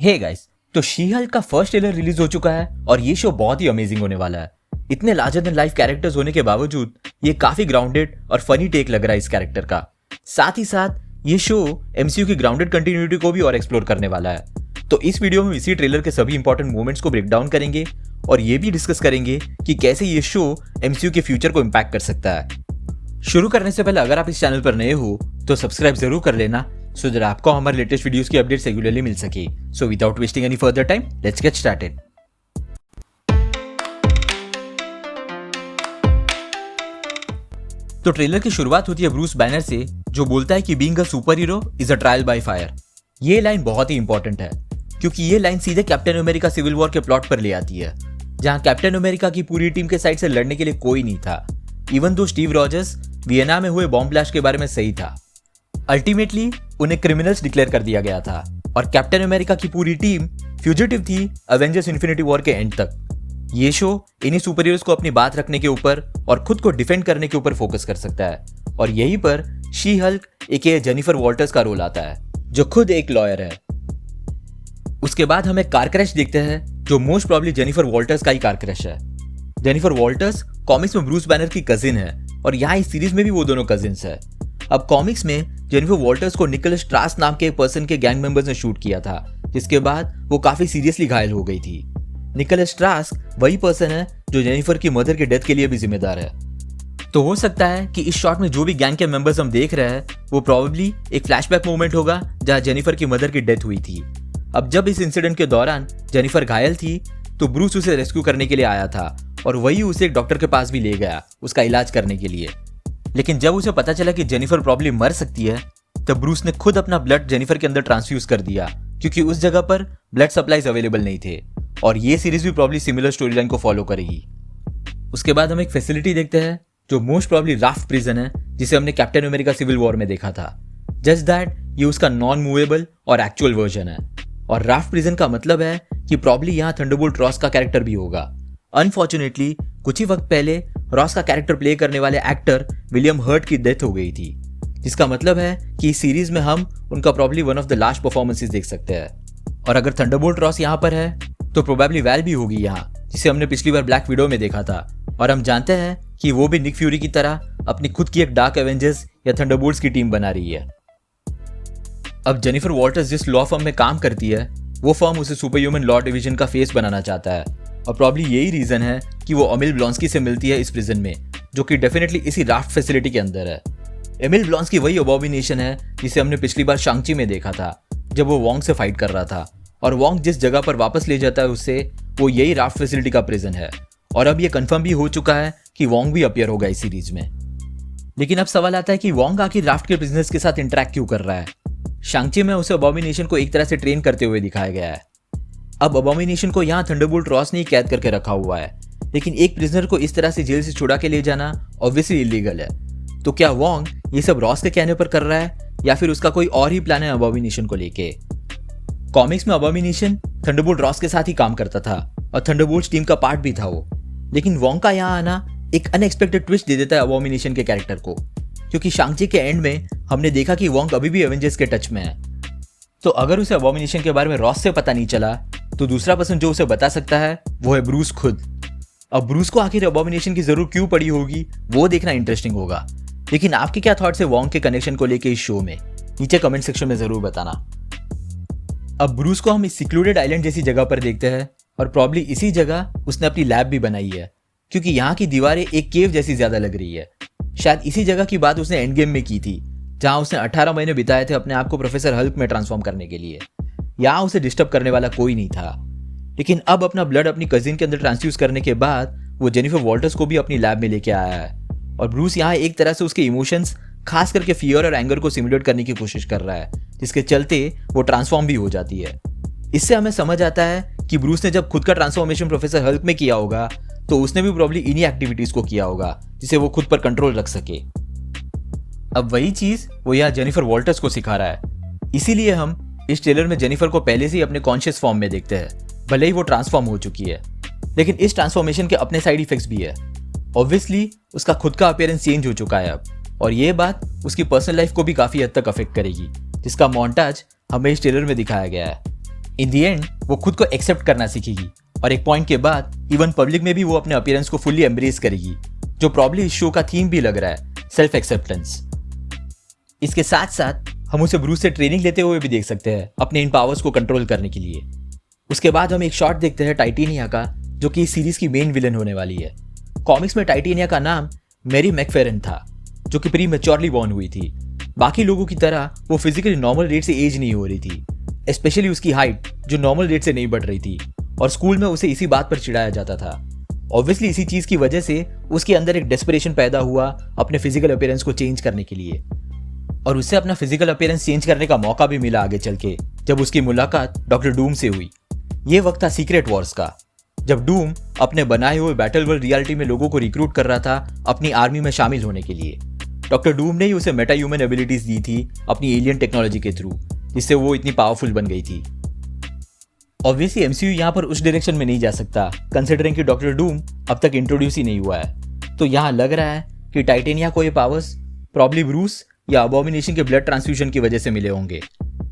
Hey guys, तो she Hulk का first trailer release हो चुका है और ये शो बहुत ही अमेजिंग होने वाला है। इतने लार्जर देन लाइफ कैरेक्टर्स होने के बावजूद ये काफी ग्राउंडेड और फनी टेक लग रहा है इस कैरेक्टर का। साथ ही साथ ये शो एमसीयू की ग्राउंडेड कंटिन्यूटी को भी और एक्सप्लोर करने वाला है। तो इस वीडियो में इसी ट्रेलर के सभी इंपॉर्टेंट मोमेंट्स को ब्रेक डाउन करेंगे और ये भी डिस्कस करेंगे कि कैसे ये शो एमसीयू के फ्यूचर को इम्पैक्ट कर सकता है। शुरू करने से पहले अगर आप इस चैनल पर नए हो तो सब्सक्राइब जरूर कर लेना सो दैट आपको हमारे लेटेस्ट वीडियोस की अपडेट्स रेगुलरली मिल सके। So without wasting any further time, let's get started. तो ट्रेलर की शुरुआत होती है ब्रूस बैनर से, जो बोलता है कि being a super hero is a trial by fire. ये लाइन बहुत ही इंपॉर्टेंट है क्योंकि ये लाइन सीधे कैप्टन अमेरिका सिविल वॉर के प्लॉट पर ले आती है, जहां कैप्टन अमेरिका की पूरी टीम के साइड से लड़ने के लिए कोई नहीं था। Even though Steve Rogers Vienna में हुए बॉम्ब ब्लास्ट के बारे में सही था, अल्टीमेटली उन्हें क्रिमिनल्स डिक्लेयर कर दिया गया था और कैप्टन अमेरिका की पूरी टीम फ्यूजिटिव थी अवेंजर्स इन्फिनिटी वॉर के एंड तक। ये शो इन्हीं सुपर हीरोज को अपनी बात रखने के ऊपर और खुद को डिफेंड करने के ऊपर फोकस कर सकता है और यहीं पर She Hulk AKA Jennifer Walters का रोल आता है, जो खुद एक लॉयर है। उसके बाद हमें कार क्रैश देखते हैं, जो मोस्ट प्रॉब्ली जेनिफर वॉल्टर्स का ही कार क्रैश है। जेनिफर वॉल्टर्स कॉमिक्स में ब्रूस बैनर की कजिन है और यहाँ इस सीरीज में भी वो दोनों कजिन्स है। अब कॉमिक्स में जेनिफर वॉल्टर्स को निकोलस स्ट्रास नाम के एक पर्सन के गैंग मेंबर्स ने शूट किया था, जिसके बाद वो काफी सीरियसली घायल हो गई थी। निकोलस स्ट्रास वही पर्सन है जो जेनिफर की मदर के डेथ के लिए भी जिम्मेदार है। तो हो सकता है कि इस शॉट में जो भी गैंग के मेंबर्स हम देख रहे हैं वो प्रॉबेबली एक फ्लैशबैक मोमेंट होगा जहां जेनिफर की मदर की डेथ हुई थी। अब जब इस इंसिडेंट के दौरान जेनिफर घायल थी तो ब्रूस उसे रेस्क्यू करने के लिए आया था और वही उसे एक डॉक्टर के पास भी ले गया उसका इलाज करने के लिए। लेकिन जब उसे पता चला कि जेनिफर प्रॉब्ली मर सकती है तब ब्रूस ने खुद अपना ब्लड जेनिफर के अंदर ट्रांसफ्यूज कर दिया, क्योंकि उस जगह पर ब्लड सप्लाईज अवेलेबल नहीं थे। और ये सीरीज भी प्रॉब्ली सिमिलर स्टोरी लाइन को फॉलो करेगी। उसके बाद हम एक फैसिलिटी देखते हैं जो मोस्ट प्रॉब्ली राफ्ट प्रिजन है, जिसे हमने कैप्टन अमेरिका सिविल वॉर में देखा था। जस्ट दैट ये उसका नॉन मूवेबल और एक्चुअल वर्जन है। और राफ्ट प्रिजन का मतलब है कि प्रॉब्ली यहाँ थंडरबोल्ट रॉस का कैरेक्टर भी होगा। अनफॉर्चुनेटली कुछ ही वक्त पहले रॉस का कैरेक्टर प्ले करने वाले एक्टर विलियम हर्ट की डेथ हो गई थी, जिसका मतलब है कि इस सीरीज में हम उनका probably one of the last performances देख सकते हैं। और अगर थंडरबोल्ट रॉस यहाँ पर है तो प्रोबेबली वैल भी होगी यहाँ, जिसे हमने पिछली बार ब्लैक विडो में देखा था। और हम जानते हैं कि वो भी निक फ्यूरी की तरह अपनी खुद की एक डार्क एवेंजर्स या थंडरबोल्ट्स की टीम बना रही है। अब जेनिफर वॉल्टर्स जिस लॉ फर्म में काम करती है वो फर्म उसे सुपर ह्यूमन लॉ डिवीजन का फेस बनाना चाहता है और प्रॉब्ली यही रीजन है कि वो एमिल ब्लॉन्स्की से मिलती है इस प्रिजन में, जो कि डेफिनेटली इसी राफ्ट फैसिलिटी के अंदर है। एमिल ब्लॉन्स्की वही अबॉमिनेशन है जिसे हमने पिछली बार शांग-ची में देखा था, जब वो वोंग से फाइट कर रहा था। और वोंग जिस जगह पर वापस ले जाता है उससे, वो यही राफ्ट फैसिलिटी का प्रिजन है। और अब ये कंफर्म भी हो चुका है कि वोंग भी अपीयर होगा इस सीरीज में। लेकिन अब सवाल आता है कि वोंग आखिर राफ्ट के बिजनेस के साथ इंटरेक्ट क्यों कर रहा है। शांग-ची में उसे अबॉमिनेशन को एक तरह से ट्रेन करते हुए दिखाया गया है। अब अबॉमिनेशन को यहाँ थंडरबोल्ट रॉस ने ही कैद करके रखा हुआ है, लेकिन एक प्रिजनर को इस तरह से जेल से छुड़ा के ले जाना ऑब्वियसली इलीगल है। तो क्या वोंग ये सब रॉस के कहने पर कर रहा है या फिर उसका कोई और ही प्लान है अबॉमिनेशन को लेके। कॉमिक्स में अबॉमिनेशन थंडरबोल्ट रॉस के साथ ही काम करता था और थंडरबोल्ट्स टीम का पार्ट भी था वो। लेकिन वोंग का यहाँ आना एक अनएक्सपेक्टेड ट्विस्ट दे देता है अबॉमिनेशन के कैरेक्टर को, क्योंकि शांग-ची के एंड में हमने देखा कि वोंग अभी भी एवेंजर्स के टच में है। तो अगर उसे अबॉमिनेशन के बारे में रॉस से पता नहीं चला तो दूसरा पर्सन जो उसे बता सकता है वो है ब्रूस खुद। अब ब्रूस को आखिर अबॉमिनेशन की जरूरत क्यों पड़ी होगी वो देखना इंटरेस्टिंग होगा। लेकिन आपके क्या थॉट्स है वोंग के कनेक्शन को लेके इस शो में, नीचे कमेंट सेक्शन में जरूर बताना। अब ब्रूस को हम इस सिक्लूडेड आइलैंड जैसी जगह पर देखते हैं और प्रॉब्ली इसी जगह उसने अपनी लैब भी बनाई है, क्योंकि यहाँ की दीवारें एक केव जैसी ज्यादा लग रही है। शायद इसी जगह की बात उसने एंड गेम में की थी, जहां उसने 18 महीने बिताए थे अपने आप को प्रोफेसर हल्क में ट्रांसफॉर्म करने के लिए। यहाँ उसे डिस्टर्ब करने वाला कोई नहीं था। लेकिन अब अपना ब्लड अपनी कजिन के अंदर ट्रांसफ्यूज करने के बाद वो जेनिफर वॉल्टर्स को भी अपनी लैब में लेके आया है और ब्रूस यहाँ एक तरह से उसके इमोशंस, खास करके फियर और एंगर को सिमुलेट करने की कोशिश कर रहा है, जिसके चलते वो ट्रांसफॉर्म भी हो जाती है। इससे हमें समझ आता है कि ब्रूस ने जब खुद का ट्रांसफॉर्मेशन प्रोफेसर हल्क में किया होगा तो उसने भी प्रॉब्ली इन्हीं एक्टिविटीज को किया होगा जिसे वो खुद पर कंट्रोल रख सके। अब वही चीज वो यहाँ जेनिफर वॉल्टर्स को सिखा रहा है। इसीलिए हम इस ट्रेलर में जेनिफर को पहले से ही अपने कॉन्शियस फॉर्म में देखते हैं, भले ही वो ट्रांसफॉर्म हो चुकी है। लेकिन इस ट्रांसफॉर्मेशन के अपने साइड इफेक्ट्स भी है। ऑब्वियसली उसका खुद का अपीयरेंस चेंज हो चुका है अब, और ये बात उसकी पर्सनल लाइफ को भी काफी हद तक अफेक्ट करेगी, जिसका मोन्टाज हमें इस ट्रेलर में दिखाया गया है। इन दी एंड वो खुद को एक्सेप्ट करना सीखेगी और एक पॉइंट के बाद इवन पब्लिक में भी वो अपने अपीयरेंस को फुल्ली एम्ब्रेस करेगी, जो प्रॉब्ली इस शो का थीम भी लग रहा है, सेल्फ एक्सेप्टेंस। इसके साथ साथ हम उसे ब्रूस से ट्रेनिंग लेते हुए भी देख सकते हैं अपने इन पावर्स को कंट्रोल करने के लिए। उसके बाद हम एक शॉट देखते हैं टाइटेनिया का, जो कि इस सीरीज की मेन विलन होने वाली है। कॉमिक्स में टाइटेनिया का नाम मैरी मैकफेरन था, जो कि प्री मैच्योरली बॉर्न हुई थी। बाकी लोगों की तरह वो फिजिकली नॉर्मल रेट से एज नहीं हो रही थी, स्पेशली उसकी हाइट जो नॉर्मल रेट से नहीं बढ़ रही थी, और स्कूल में उसे इसी बात पर चिढ़ाया जाता था। ऑब्वियसली इसी चीज की वजह से उसके अंदर एक डेस्परेशन पैदा हुआ अपने फिजिकल अपीयरेंस को चेंज करने के लिए, और उससे अपना फिजिकल अपीयरेंस चेंज करने का मौका भी मिला आगे चल के, जब उसकी मुलाकात डॉक्टर डूम से हुई। ये वक्त था सीक्रेट वॉर्स का, जब डूम अपने बनाए हुए बैटल वर्ल्ड रियलिटी में लोगों को रिक्रूट कर रहा था अपनी आर्मी में शामिल होने के लिए। डॉक्टर डूम ने ही उसे मेटा ह्यूमन एबिलिटीज दी थी अपनी एलियन टेक्नोलॉजी के थ्रू, जिससे वो इतनी पावरफुल बन गई थी। ऑब्वियसली एमसीयू यहाँ पर उस डायरेक्शन में नहीं जा सकता, कंसिडरिंग कि डॉक्टर डूम अब तक इंट्रोड्यूस ही नहीं हुआ है। तो यहाँ लग रहा है कि टाइटेनिया को ये पावर्स प्रॉब्ली ब्रूस या अबॉमिनेशन के ब्लड ट्रांसफ्यूजन की वजह से मिले होंगे,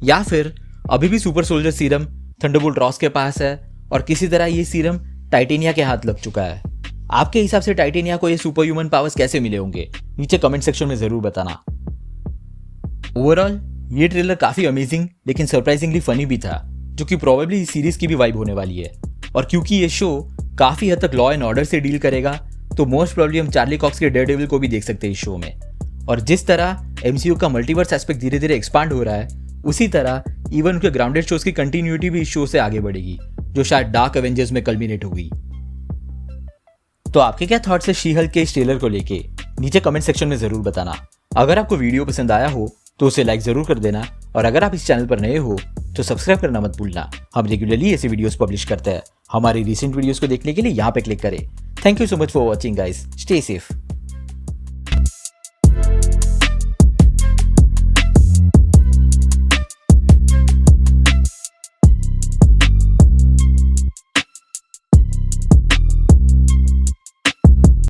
या फिर अभी भी super soldier serum Thunderbolt Ross के पास है और किसी तरह ये सीरम टाइटेनिया के हाथ लग चुका है। आपके हिसाब से टाइटेनिया को ये सुपर ह्यूमन पावर्स कैसे मिले होंगे, नीचे कमेंट सेक्शन में जरूर बताना। ओवरऑल ये ट्रेलर काफी अमेजिंग लेकिन सरप्राइजिंगली फनी भी था, जो कि प्रोबेबली इस सीरीज की भी वाइब होने वाली है। और क्योंकि ये शो काफी हद तक लॉ एंड ऑर्डर से डील करेगा, तो मोस्ट प्रोबेबली हम चार्ली कॉक्स के डेयरडेविल को भी देख सकते हैं इस शो में। और जिस तरह एमसीयू का मल्टीवर्स एस्पेक्ट धीरे धीरे एक्सपांड हो रहा है, उसी तरह इवन उनके ग्राउंडेड शोज की कंटिन्यूटी भी इस शो से आगे बढ़ेगी, जो शायद डार्क एवेंजर्स में कल्मिनेट होगी। तो आपके क्या थॉट्स है शी हल्क के इस ट्रेलर को लेके, नीचे कमेंट सेक्शन में जरूर बताना। अगर आपको वीडियो पसंद आया हो तो उसे लाइक जरूर कर देना, और अगर आप इस चैनल पर नए हो तो सब्सक्राइब करना मत भूलना। हम रेगुलरली ऐसे वीडियोस पब्लिश करते हैं। हमारी रिसेंट वीडियोस को देखने के लिए यहाँ पे क्लिक करें। Thank you so much for watching guys, stay safe.